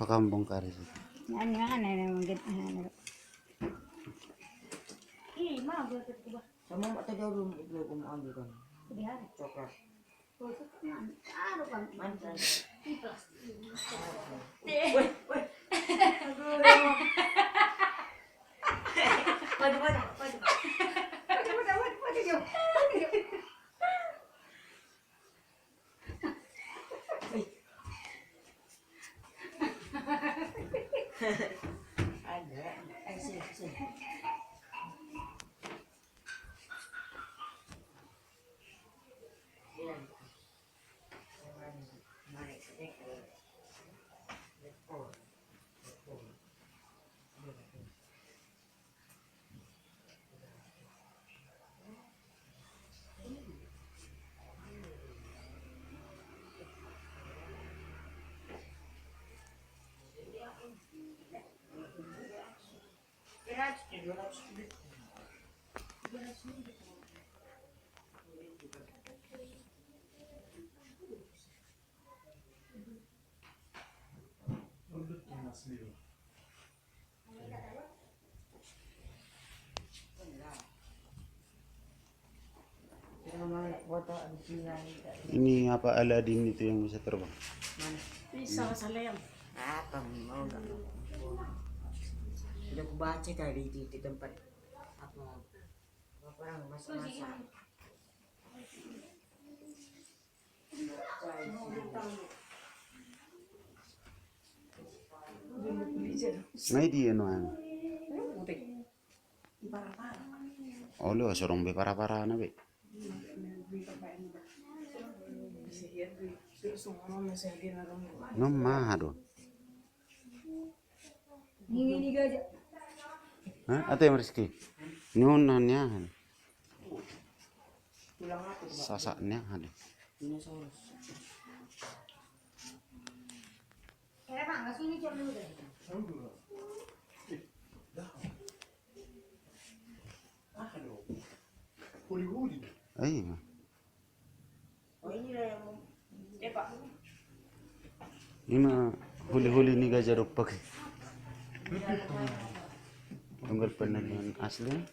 Apa kamu bongkar itu? Ano mungkin Mah gue tiba. Sama mak tadi belum ambil kan. di hari. Coklat. Aduh kan. Mantan. Ada. Sini. Ini apa Aladin itu yang bisa terbang? Mana? Bisa salayang. Apa mau enggak? Sudah aku baca tadi di tempat apa orang masa-masa. Nah di anuan. Oh lu sorong be para na be. Nomah do. Ini gajah. Hah? Ate Rizky. Nyunannya. Tulang apa tuh, Pak? Sasaknya ada. Dinosaurus. Kira Pak enggak sini coba dulu deh. Iya. Oh ini lah yang Pak. Ini mah huli-huli ni gajah rupak. Tunggal penelitian asli.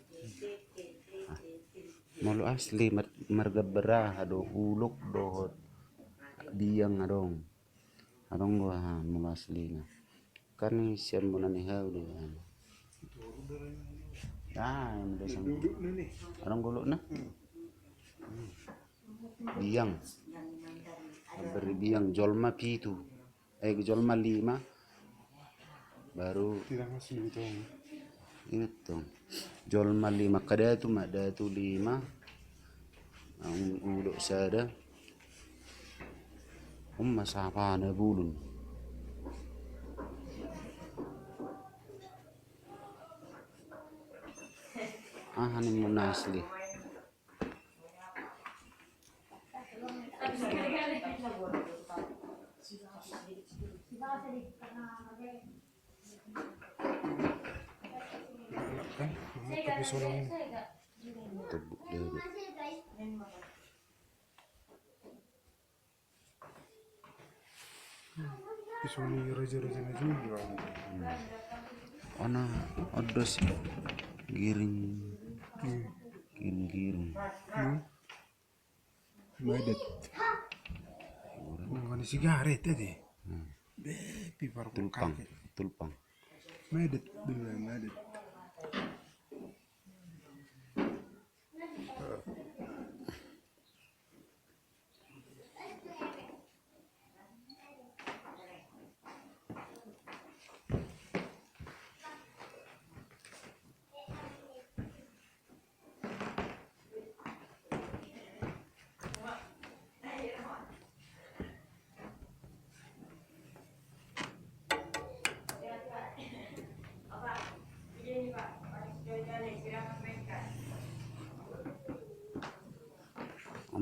Malu asli marga berah ado uluk dohot diang adong. Adong gua malu asli na. Kan sian mo na ni hau do. Ah, yang desa. Adong guluk na. Biang. Beri biang jolma pitu. Jolma 5 baru ingat dong. Jolma 5 kada itu ada tu 5. Ang ulo sada. Masapa na bulun. Hanin mo na asli. Tebuk dulu. Pisoni raja-raja na juga. Ona odos giring. Giring. Madet. Bukan sigaret tadi. Bepi baru Tulpang. Madet dulu madet.